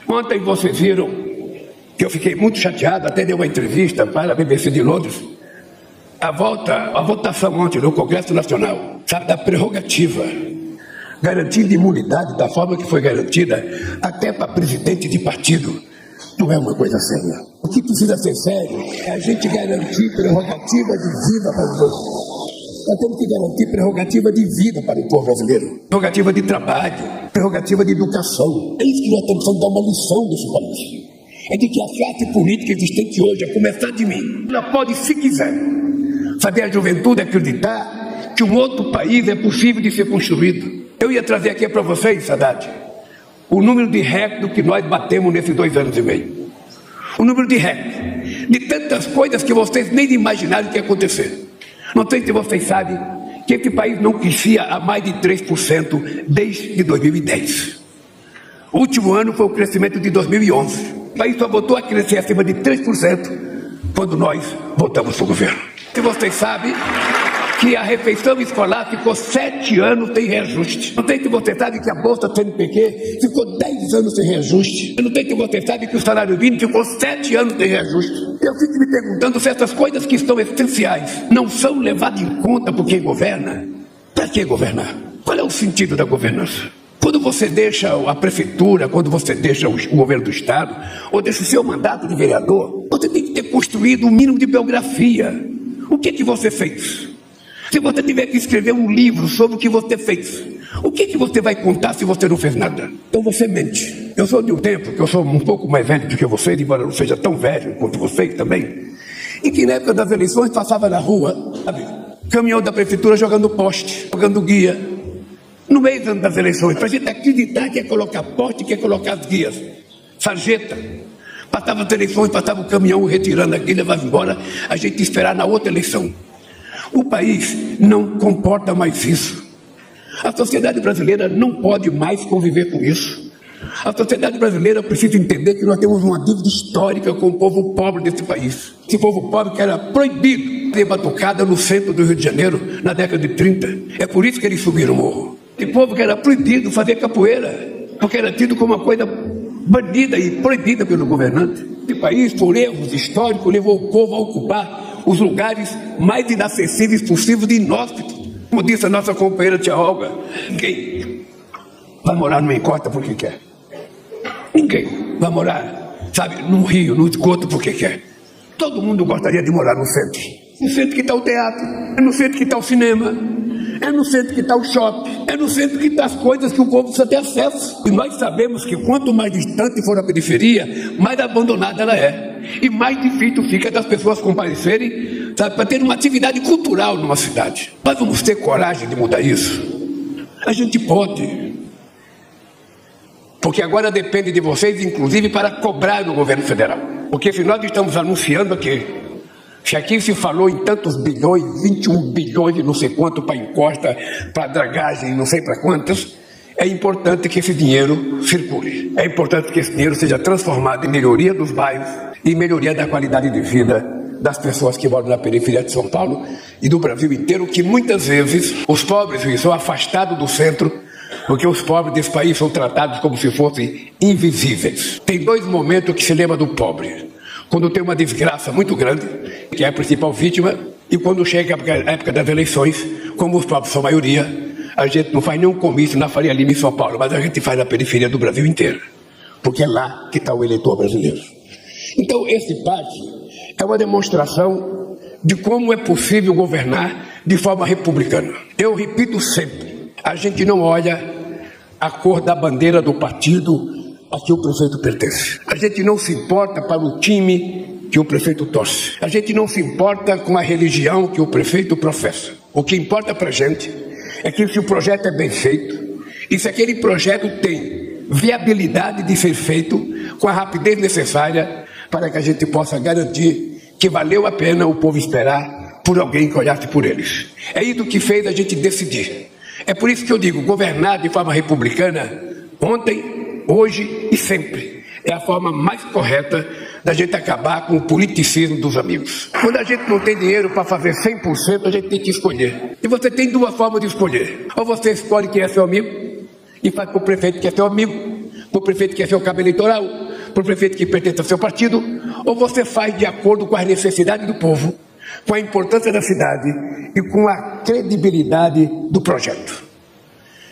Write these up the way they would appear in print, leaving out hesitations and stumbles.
Ontem vocês viram que eu fiquei muito chateado, até dei uma entrevista para a BBC de Londres. A votação ontem no Congresso Nacional, sabe, da prerrogativa, garantindo imunidade da forma que foi garantida, até para presidente de partido, não é uma coisa séria. O que precisa ser sério é a gente garantir prerrogativa de vida para os outros. Nós temos que garantir prerrogativa de vida para o povo brasileiro, prerrogativa de trabalho, prerrogativa de educação. É isso que nós temos que dar uma lição nesse país. É de que a classe política existente hoje, a começar de mim, ela pode, se quiser, fazer a juventude acreditar que um outro país é possível de ser construído. Eu ia trazer aqui para vocês, Haddad, o número de recordes que nós batemos nesses 2 anos e meio. O número de recordes, de tantas coisas que vocês nem imaginaram que ia acontecer. Não sei se vocês sabem que esse país não crescia a mais de 3% desde 2010. O último ano foi o crescimento de 2011. O país só voltou a crescer acima de 3% quando nós voltamos para o governo. Se vocês sabem que a refeição escolar ficou 7 anos sem reajuste. Não sei se você sabe que a Bolsa CNPq ficou 10 anos sem reajuste. Eu não sei se você sabe que o salário mínimo ficou 7 anos sem reajuste. Eu fico me perguntando se essas coisas que são essenciais não são levadas em conta por quem governa. Para que governar? Qual é o sentido da governança? Quando você deixa a prefeitura, quando você deixa o governo do estado, ou deixa o seu mandato de vereador, você tem que ter construído um mínimo de biografia. O que você fez? Se você tiver que escrever um livro sobre o que você fez, o que você vai contar se você não fez nada? Então você mente. Eu sou de um tempo, que eu sou um pouco mais velho do que vocês, embora eu não seja tão velho quanto vocês também, em que na época das eleições passava na rua, sabe, caminhão da prefeitura jogando poste, jogando guia, no meio das eleições, para a gente acreditar que ia colocar poste, que ia colocar as guias, sarjeta. Passava as eleições, passava o caminhão retirando aqui, levava embora, a gente ia esperar na outra eleição. O país não comporta mais isso. A sociedade brasileira não pode mais conviver com isso. A sociedade brasileira precisa entender que nós temos uma dívida histórica com o povo pobre desse país. Esse povo pobre que era proibido de batucada no centro do Rio de Janeiro na década de 30. É por isso que eles subiram o morro. Esse povo que era proibido fazer capoeira, porque era tido como uma coisa banida e proibida pelo governante. Esse país, por erros históricos, levou o povo a ocupar os lugares mais inacessíveis possíveis de inóspitos. Como disse a nossa companheira tia Olga, ninguém vai morar numa encosta porque quer. Ninguém vai morar, sabe, num rio, no esgoto porque quer. Todo mundo gostaria de morar no centro. No centro que está o teatro, é no centro que está o cinema, é no centro que está o shopping, é no centro que está as coisas que o povo precisa ter acesso. E nós sabemos que quanto mais distante for a periferia, mais abandonada ela é. E mais difícil fica das pessoas comparecerem, sabe, para ter uma atividade cultural numa cidade. Nós vamos ter coragem de mudar isso? A gente pode. Porque agora depende de vocês, inclusive, para cobrar do governo federal. Porque se nós estamos anunciando aqui, se aqui se falou em tantos bilhões, 21 bilhões e não sei quanto para encosta, para dragagem, não sei para quantas, é importante que esse dinheiro circule. É importante que esse dinheiro seja transformado em melhoria dos bairros e melhoria da qualidade de vida das pessoas que moram na periferia de São Paulo e do Brasil inteiro, que muitas vezes os pobres são afastados do centro, porque os pobres desse país são tratados como se fossem invisíveis. Tem 2 momentos que se lembra do pobre: quando tem uma desgraça muito grande, que é a principal vítima, e quando chega a época das eleições, como os pobres são a maioria, a gente não faz nenhum comício na Faria Lima em São Paulo, mas a gente faz na periferia do Brasil inteiro, porque é lá que está o eleitor brasileiro. Então esse PAC é uma demonstração de como é possível governar de forma republicana. Eu repito sempre, a gente não olha a cor da bandeira do partido a que o prefeito pertence. A gente não se importa para o time que o prefeito torce. A gente não se importa com a religião que o prefeito professa. O que importa para a gente é que se o projeto é bem feito e se aquele projeto tem viabilidade de ser feito com a rapidez necessária para que a gente possa garantir que valeu a pena o povo esperar por alguém que olhasse por eles. É isso que fez a gente decidir. É por isso que eu digo, governar de forma republicana, ontem, hoje e sempre, é a forma mais correta da gente acabar com o politicismo dos amigos. Quando a gente não tem dinheiro para fazer 100%, a gente tem que escolher. E você tem 2 formas de escolher. Ou você escolhe quem é seu amigo e faz com o prefeito que é seu amigo, para o prefeito que é seu cabo eleitoral, para o prefeito que pertence ao seu partido, ou você faz de acordo com as necessidades do povo, com a importância da cidade e com a credibilidade do projeto.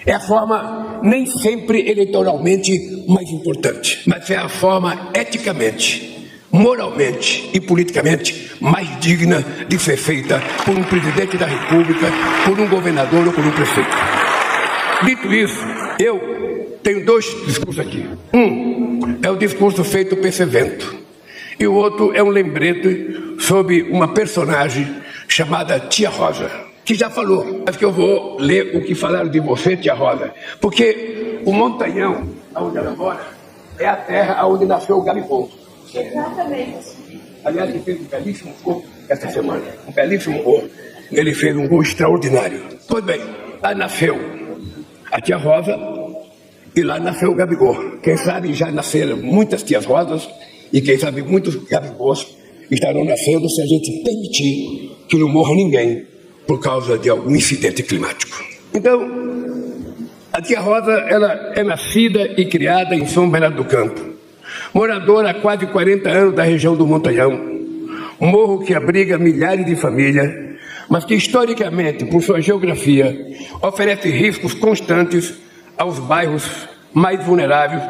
É a forma nem sempre eleitoralmente mais importante, mas é a forma eticamente, moralmente e politicamente mais digna de ser feita por um presidente da República, por um governador ou por um prefeito. Dito isso, eu tenho dois discursos aqui. Um é o discurso feito para esse evento e o outro é um lembrete sobre uma personagem chamada Tia Rosa, que já falou, mas que eu vou ler o que falaram de você, Tia Rosa, porque o Montanhão, onde ela mora, é a terra onde nasceu o Gabigol. Exatamente. Aliás, ele fez um belíssimo gol essa semana, um belíssimo gol. Ele fez um gol extraordinário. Pois bem, lá nasceu a Tia Rosa e lá nasceu o Gabigol. Quem sabe já nasceram muitas Tias Rosas e quem sabe muitos Gabigols estarão nascendo se a gente permitir que não morra ninguém por causa de algum incidente climático. Então, a Tia Rosa, ela é nascida e criada em São Bernardo do Campo, moradora há quase 40 anos da região do Montanhão, um morro que abriga milhares de famílias, mas que historicamente, por sua geografia, oferece riscos constantes aos bairros mais vulneráveis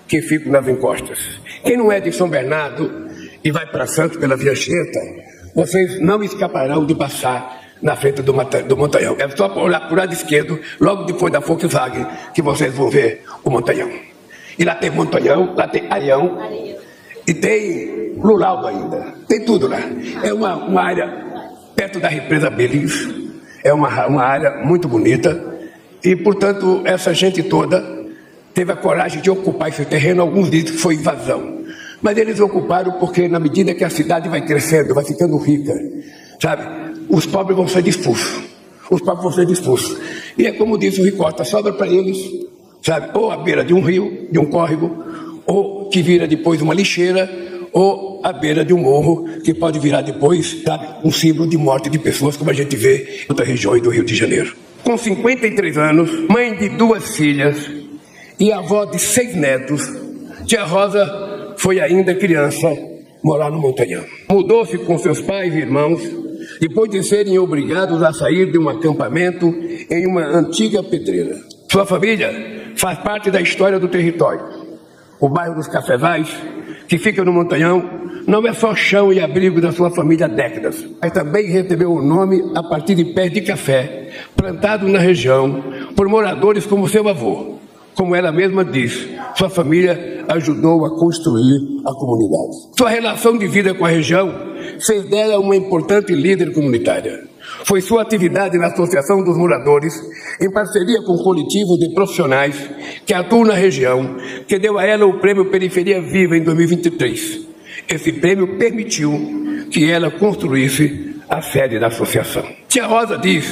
que ficam nas encostas. Quem não é de São Bernardo e vai para Santos pela Via Anchieta, vocês não escaparão de passar na frente do Montanhão. É só olhar para o lado esquerdo, logo depois da Volkswagen, que vocês vão ver o Montanhão. E lá tem Montanhão, lá tem Aião, e tem Luraldo ainda. Tem tudo lá. É uma área perto da represa Beliz. É uma área muito bonita. E, portanto, essa gente toda teve a coragem de ocupar esse terreno. Alguns dizem que foi invasão. Mas eles ocuparam porque, na medida que a cidade vai crescendo, vai ficando rica, sabe? Os pobres vão ser expulsos. Os pobres vão ser expulsos. E é como disse o Ricota, sobra para eles, sabe? Ou à beira de um rio, de um córrego, ou que vira depois uma lixeira, ou à beira de um morro, que pode virar depois, sabe? Um símbolo de morte de pessoas, como a gente vê em outras regiões do Rio de Janeiro. Com 53 anos, mãe de 2 filhas e avó de 6 netos, Tia Rosa foi ainda criança morar no Montanhão. Mudou-se com seus pais e irmãos, depois de serem obrigados a sair de um acampamento em uma antiga pedreira. Sua família faz parte da história do território. O bairro dos Cafezais, que fica no Montanhão, não é só chão e abrigo da sua família há décadas, mas também recebeu o nome a partir de pés de café, plantados na região por moradores como seu avô. Como ela mesma diz, sua família ajudou a construir a comunidade. Sua relação de vida com a região fez dela uma importante líder comunitária. Foi sua atividade na Associação dos Moradores, em parceria com coletivos de profissionais que atuam na região, que deu a ela o Prêmio Periferia Viva em 2023. Esse prêmio permitiu que ela construísse a sede da associação. Tia Rosa diz,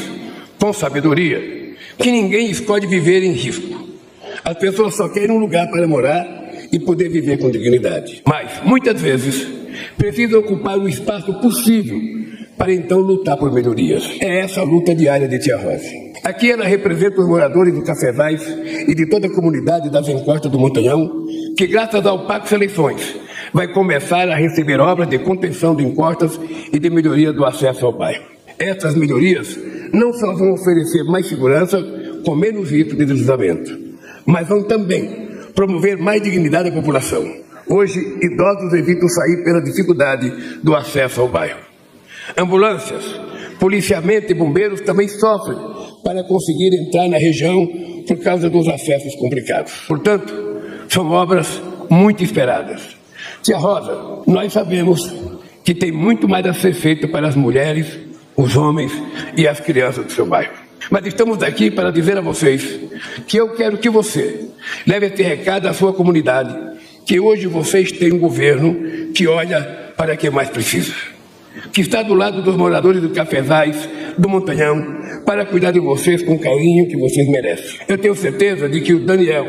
com sabedoria, que ninguém escolhe viver em risco. As pessoas só querem um lugar para morar e poder viver com dignidade. Mas, muitas vezes, precisam ocupar o espaço possível para então lutar por melhorias. É essa a luta diária de Tia Rosa. Aqui ela representa os moradores do Cafezais e de toda a comunidade das encostas do Montanhão, que graças ao Pacto Seleções vai começar a receber obras de contenção de encostas e de melhoria do acesso ao bairro. Essas melhorias não só vão oferecer mais segurança com menos risco de deslizamento, mas vão também promover mais dignidade à população. Hoje, idosos evitam sair pela dificuldade do acesso ao bairro. Ambulâncias, policiamento e bombeiros também sofrem para conseguir entrar na região por causa dos acessos complicados. Portanto, são obras muito esperadas. Tia Rosa, nós sabemos que tem muito mais a ser feito para as mulheres, os homens e as crianças do seu bairro. Mas estamos aqui para dizer a vocês que eu quero que você leve esse recado à sua comunidade, que hoje vocês têm um governo que olha para quem mais precisa, que está do lado dos moradores do Cafezais, do Montanhão, para cuidar de vocês com o carinho que vocês merecem. Eu tenho certeza de que o Daniel,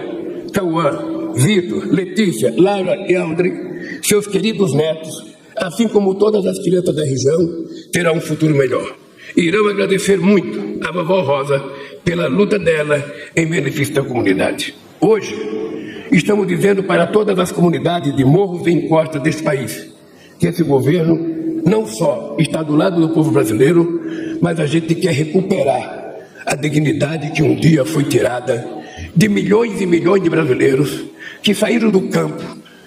Cauã, Vitor, Letícia, Laura e Aldrin, seus queridos netos, assim como todas as crianças da região, terão um futuro melhor. E irão agradecer muito a vovó Rosa pela luta dela em benefício da comunidade. Hoje, estamos dizendo para todas as comunidades de morros e encostas deste país que esse governo não só está do lado do povo brasileiro, mas a gente quer recuperar a dignidade que um dia foi tirada de milhões e milhões de brasileiros que saíram do campo,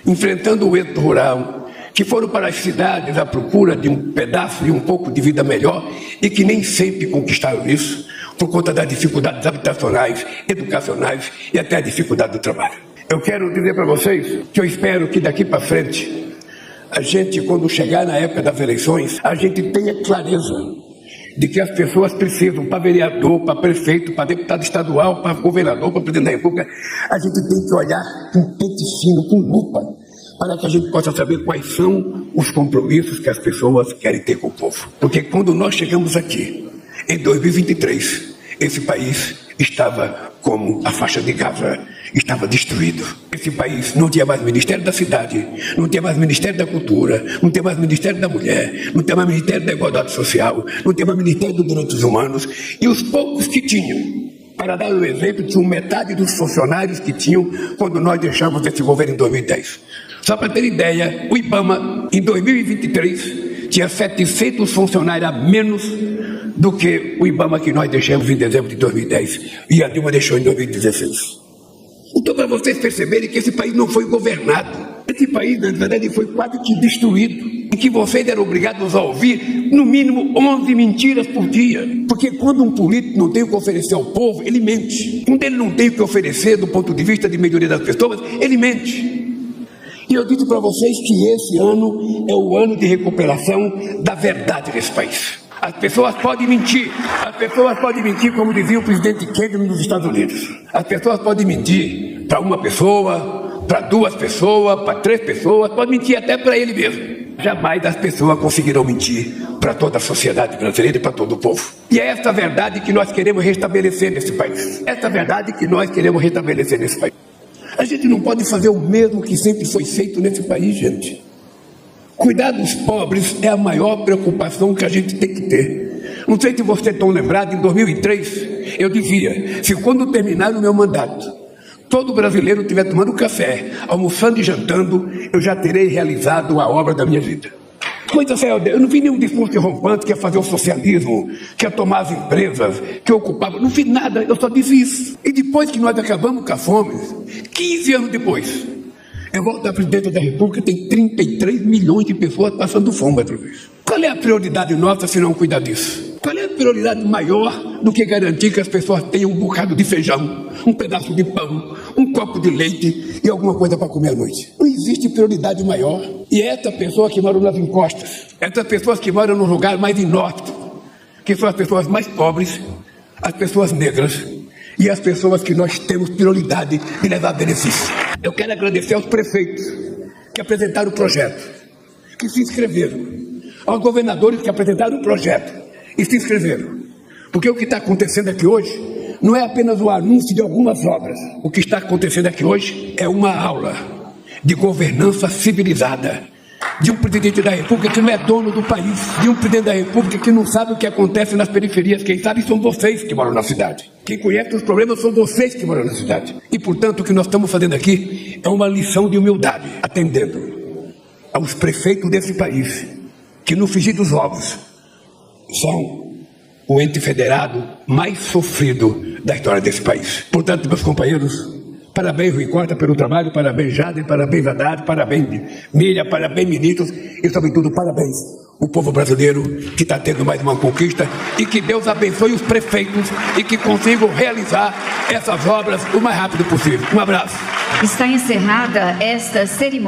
enfrentando o êxodo rural, que foram para as cidades à procura de um pedaço e um pouco de vida melhor e que nem sempre conquistaram isso por conta das dificuldades habitacionais, educacionais e até a dificuldade do trabalho. Eu quero dizer para vocês que eu espero que daqui para frente a gente, quando chegar na época das eleições, a gente tenha clareza de que as pessoas precisam, para vereador, para prefeito, para deputado estadual, para governador, para presidente da República, a gente tem que olhar com pente fino, com lupa, para que a gente possa saber quais são os compromissos que as pessoas querem ter com o povo. Porque quando nós chegamos aqui, em 2023, esse país estava como a faixa de Gaza, estava destruído. Esse país não tinha mais Ministério da Cidade, não tinha mais Ministério da Cultura, não tinha mais Ministério da Mulher, não tinha mais Ministério da Igualdade Social, não tinha mais Ministério dos Direitos Humanos, e os poucos que tinham, para dar um exemplo, tinham metade dos funcionários que tinham quando nós deixamos esse governo em 2010. Só para ter ideia, o IBAMA, em 2023, tinha 700 funcionários a menos do que o IBAMA que nós deixamos em dezembro de 2010 e a Dilma deixou em 2016. Então, para vocês perceberem que esse país não foi governado, esse país, na verdade, foi quase que destruído, e que vocês eram obrigados a ouvir, no mínimo, 11 mentiras por dia. Porque quando um político não tem o que oferecer ao povo, ele mente. Quando ele não tem o que oferecer do ponto de vista de melhoria das pessoas, ele mente. E eu disse para vocês que esse ano é o ano de recuperação da verdade nesse país. As pessoas podem mentir como dizia o presidente Kennedy nos Estados Unidos. As pessoas podem mentir para uma pessoa, para duas pessoas, para três pessoas, podem mentir até para ele mesmo. Jamais as pessoas conseguirão mentir para toda a sociedade brasileira e para todo o povo. E é essa verdade que nós queremos restabelecer nesse país. Essa verdade que nós queremos restabelecer nesse país. A gente não pode fazer o mesmo que sempre foi feito nesse país, gente. Cuidar dos pobres é a maior preocupação que a gente tem que ter. Não sei se vocês estão lembrados, em 2003, eu dizia, se quando terminar o meu mandato, todo brasileiro estiver tomando café, almoçando e jantando, eu já terei realizado a obra da minha vida. Coisa séria, eu não vi nenhum discurso rompante que ia fazer o socialismo, que ia tomar as empresas, que ocupava, não fiz nada, eu só disse isso. E depois que nós acabamos com a fome, 15 anos depois, eu volto à presidência da República, tem 33 milhões de pessoas passando fome outra vez. Qual é a prioridade nossa se não cuidar disso? Qual é a prioridade maior do que garantir que as pessoas tenham um bocado de feijão, um pedaço de pão, um copo de leite e alguma coisa para comer à noite? Não existe prioridade maior. E essa pessoa que mora nas encostas, essas pessoas que moram no lugar mais inóspito, que são as pessoas mais pobres, as pessoas negras e as pessoas que nós temos prioridade de levar benefício. Eu quero agradecer aos prefeitos que apresentaram o projeto, que se inscreveram, aos governadores que apresentaram o projeto e se inscreveram. Porque o que está acontecendo aqui hoje não é apenas o anúncio de algumas obras. O que está acontecendo aqui hoje é uma aula de governança civilizada, de um presidente da República que não é dono do país, de um presidente da República que não sabe o que acontece nas periferias. Quem sabe são vocês que moram na cidade. Quem conhece os problemas são vocês que moram na cidade. E, portanto, o que nós estamos fazendo aqui é uma lição de humildade, atendendo aos prefeitos desse país, que no frigir dos ovos são o ente federado mais sofrido da história desse país. Portanto, meus companheiros, parabéns, Rui Costa, pelo trabalho, parabéns, Jader, parabéns, Haddad, parabéns, Miriam, parabéns, ministros, e, sobretudo, parabéns o povo brasileiro que está tendo mais uma conquista, e que Deus abençoe os prefeitos e que consigam realizar essas obras o mais rápido possível. Um abraço. Está encerrada esta cerimônia.